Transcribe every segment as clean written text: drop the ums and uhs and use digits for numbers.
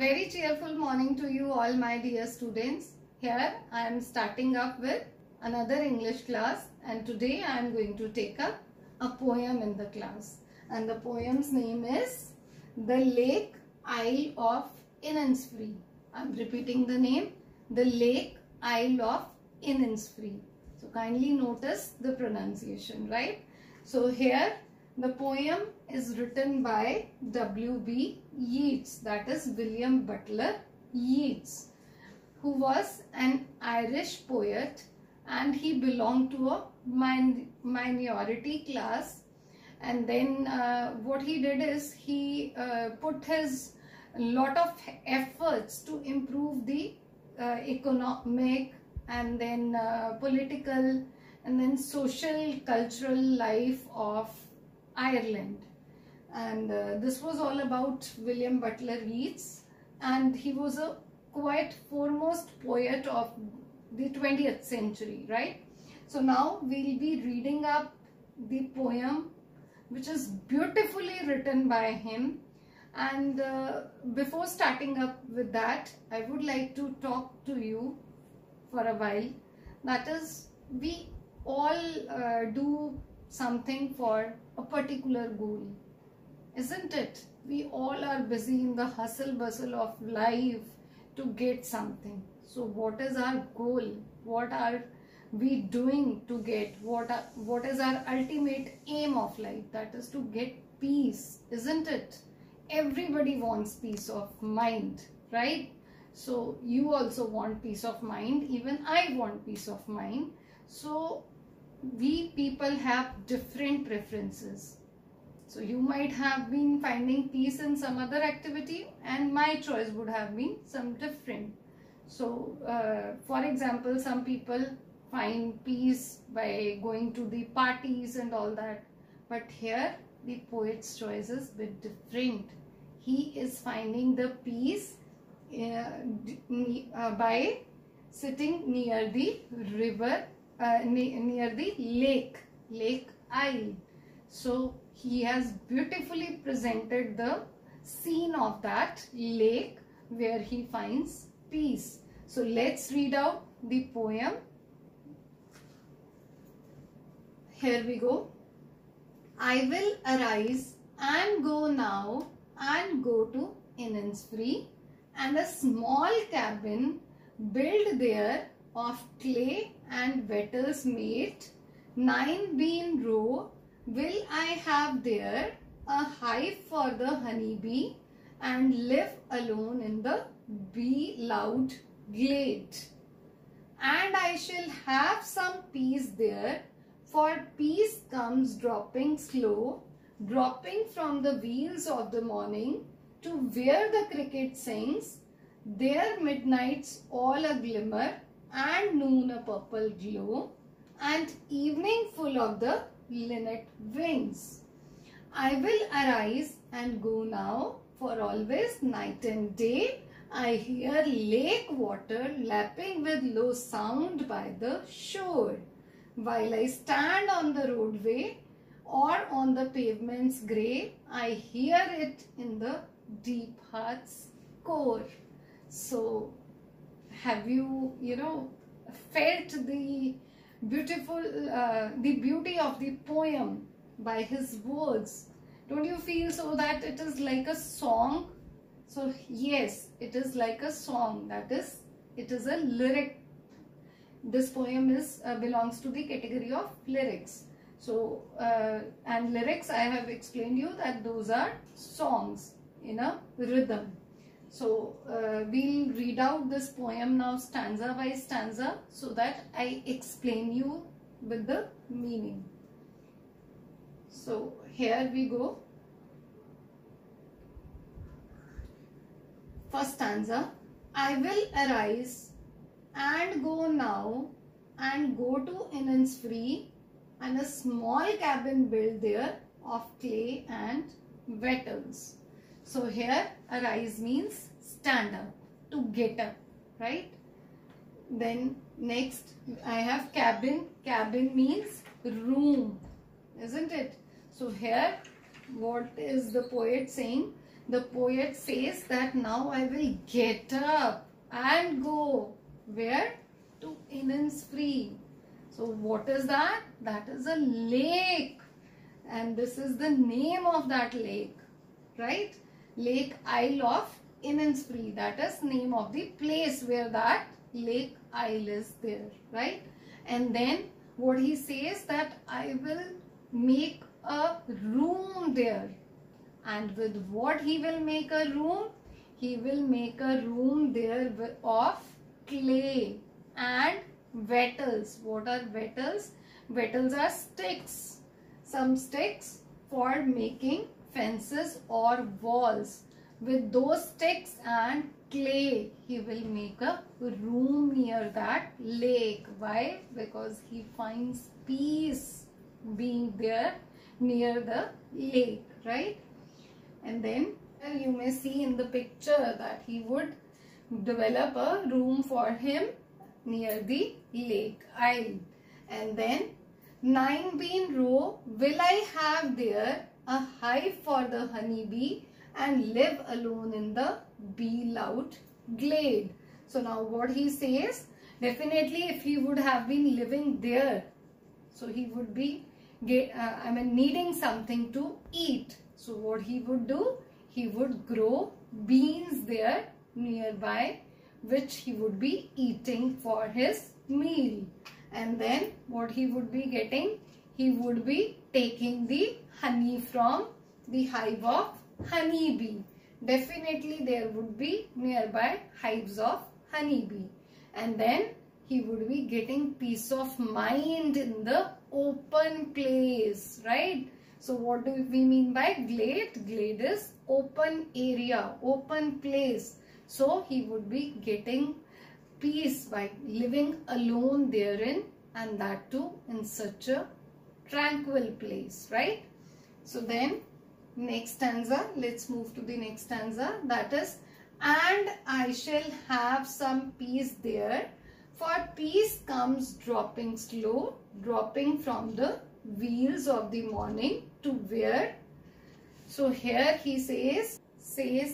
very cheerful morning to you all, my dear students. Here I am starting up with another English class, and today I am going to take up a poem in the class, and the poem's name is The Lake Isle of Innisfree. I am repeating the name, The Lake Isle of Innisfree. So kindly notice the pronunciation, right? So here the poem is written by W.B. Yeats, that is William Butler Yeats, who was an Irish poet, and he belonged to a minority class. And then what he did is he put his lot of efforts to improve the economic and then political and then social cultural life of Ireland. And this was all about William Butler Yeats, and he was a quite foremost poet of the 20th century, right? So now we'll be reading up the poem, which is beautifully written by him. And before starting up with that, I would like to talk to you for a while. That is, we all do something for a particular goal, isn't it? We all are busy in the hustle bustle of life to get something. So what is our goal? What are we doing to get? What is our ultimate aim of life? That is to get peace, isn't it? Everybody wants peace of mind, right? So you also want peace of mind. Even I want peace of mind. So we people have different preferences. So you might have been finding peace in some other activity, and my choice would have been some different. So for example, some people find peace by going to the parties and all that, but here the poet's choice is a bit different. He is finding the peace by sitting near the river, near the Lake Isle. So he has beautifully presented the scene of that lake where he finds peace. So let's read out the poem. Here we go. I will arise and go now and go to Innisfree, and a small cabin built there of clay and wattles made. 9 bean row will I have there, a hive for the honeybee, and live alone in the bee-loud glade. And I shall have some peace there, for peace comes dropping slow, dropping from the wheels of the morning, to where the cricket sings, there midnight's all a glimmer, and noon a purple glow, and evening full of the linnet wings. I will arise and go now, for always night and day I hear lake water lapping with low sound by the shore. While I stand on the roadway or on the pavement's grey, I hear it in the deep heart's core. So have you, felt the beautiful, the beauty of the poem by his words? Don't you feel so that it is like a song? So yes, it is like a song. That is, it is a lyric. This poem is belongs to the category of lyrics. So and lyrics, I have explained you that those are songs in a rhythm. So we'll read out this poem now stanza by stanza, so that I explain you with the meaning. So here we go. First stanza. I will arise and go now and go to Innisfree, and a small cabin built there of clay and wattles. So here arise means stand up, to get up, right? Then next I have cabin. Cabin means room, isn't it? So here what is the poet saying? the poet says that now I will get up and go. Where? To Innisfree. So what is that? That is a lake. And this is the name of that lake. Right? Lake Isle of Innisfree. That is name of the place where that Lake Isle is there. Right? And then what he says that I will make a room there. And with what he will make a room? He will make a room there of clay and wattles. What are wattles? Wattles are sticks. Some sticks for making fences or walls. With those sticks and clay, he will make a room near that lake. Why? Because he finds peace being there near the lake, right? And then you may see in the picture that he would develop a room for him near the lake Isle. And then 9 bean row, will I have there a hive for the honeybee and live alone in the bee-lout glade. So now what he says, definitely if he would have been living there, so he would be needing something to eat. So what he would do, he would grow beans there nearby, which he would be eating for his meal. And then what he would be getting, he would be taking the honey from the hive of honeybee. Definitely there would be nearby hives of honeybee. And then he would be getting peace of mind in the open place, right? So what do we mean by glade? Glade is open area, open place. So he would be getting peace by living alone therein, and that too in such a tranquil place, right? So then next stanza, let's move to the next stanza, that is, and I shall have some peace there, for peace comes dropping slow, dropping from the wheels of the morning to where. So here he says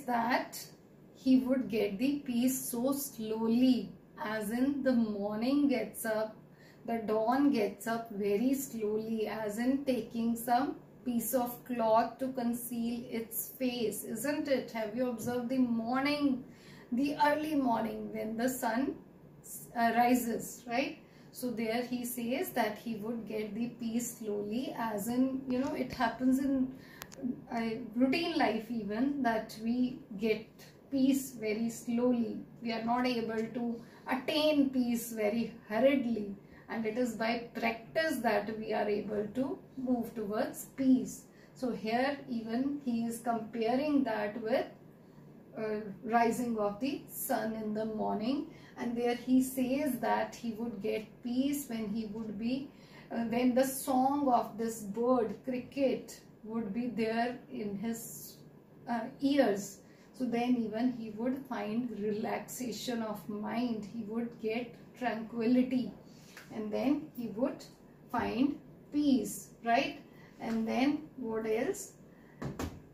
that he would get the peace so slowly, as in the morning gets up, the dawn gets up very slowly, as in taking some piece of cloth to conceal its face, isn't it? Have you observed the morning, the early morning when the sun rises, right? So there he says that he would get the peace slowly, as in, you know, it happens in routine life even, that we get peace very slowly. We are not able to attain peace very hurriedly, and it is by practice that we are able to move towards peace. So here even he is comparing that with rising of the sun in the morning, and there he says that he would get peace when he would be when the song of this bird cricket would be there in his ears. So then even he would find relaxation of mind, he would get tranquility, and then he would find peace, right? And then what else?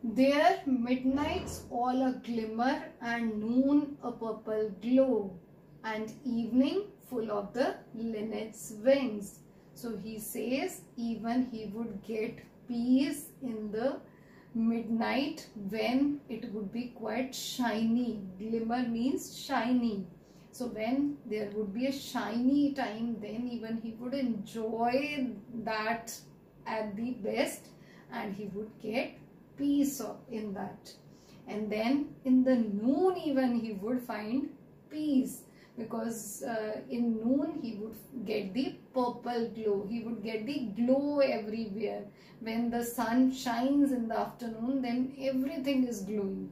There midnight's all a glimmer, and noon a purple glow, and evening full of the linnet's wings. So he says even he would get peace in the midnight when it would be quite shiny. Glimmer means shiny. So when there would be a shiny time, then even he would enjoy that at the best, and he would get peace in that. And then in the noon even he would find peace, because in noon he would get the purple glow. He would get the glow everywhere. When the sun shines in the afternoon, then everything is glowing.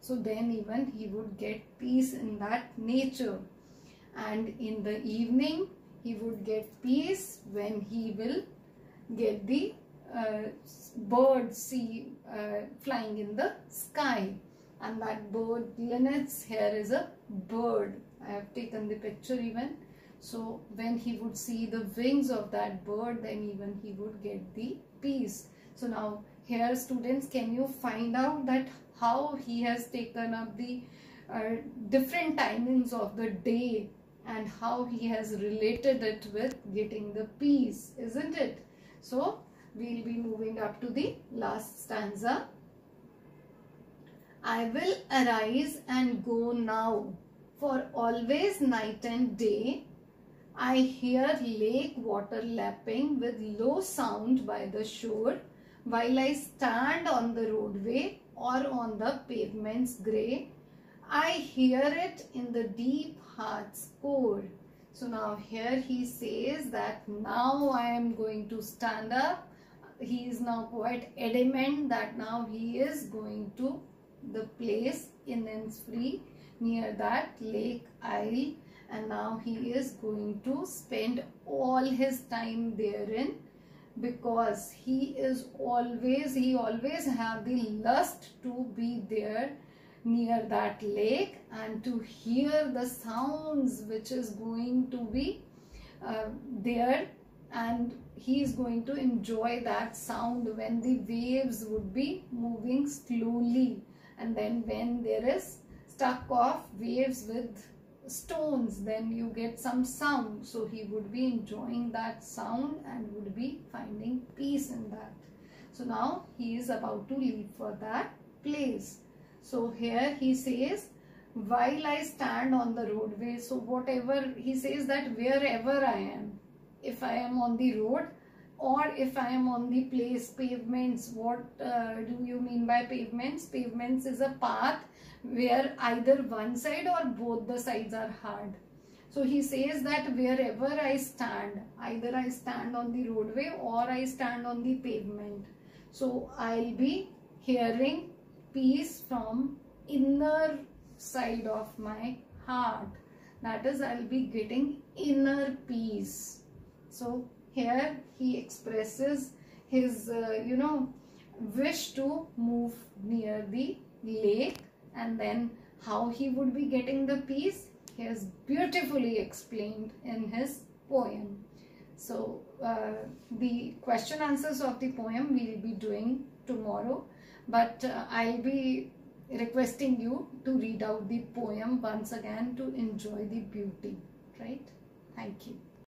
So then even he would get peace in that nature. And in the evening he would get peace when he will get the birds flying in the sky. And that bird, linnets, here is a bird. I have taken the picture even. So when he would see the wings of that bird, then even he would get the peace. So now here students, can you find out that how he has taken up the different timings of the day and how he has related it with getting the peace, isn't it? So we'll be moving up to the last stanza. I will arise and go now, for always night and day I hear lake water lapping with low sound by the shore, while I stand on the roadway or on the pavements grey. I hear it in the deep heart's core. So now here he says that now I am going to stand up. He is now quite adamant that now he is going to the place in Innisfree near that lake isle, and now he is going to spend all his time therein, because he always have the lust to be there near that lake and to hear the sounds which is going to be there, and he is going to enjoy that sound when the waves would be moving slowly, and then when there is stuck off waves with stones, then you get some sound. So he would be enjoying that sound and would be finding peace in that. So now he is about to leave for that place. So here he says, while I stand on the roadway. So whatever he says, that wherever I am, if I am on the road or if I am on the place, pavements. What do you mean by pavements? Pavements is a path where either one side or both the sides are hard. So he says that wherever I stand, either I stand on the roadway or I stand on the pavement. So I'll be hearing peace from inner side of my heart. That is, I'll be getting inner peace. So here he expresses his, wish to move near the lake, and then how he would be getting the peace, he has beautifully explained in his poem. So the question answers of the poem we will be doing tomorrow, but I'll be requesting you to read out the poem once again to enjoy the beauty, right? Thank you.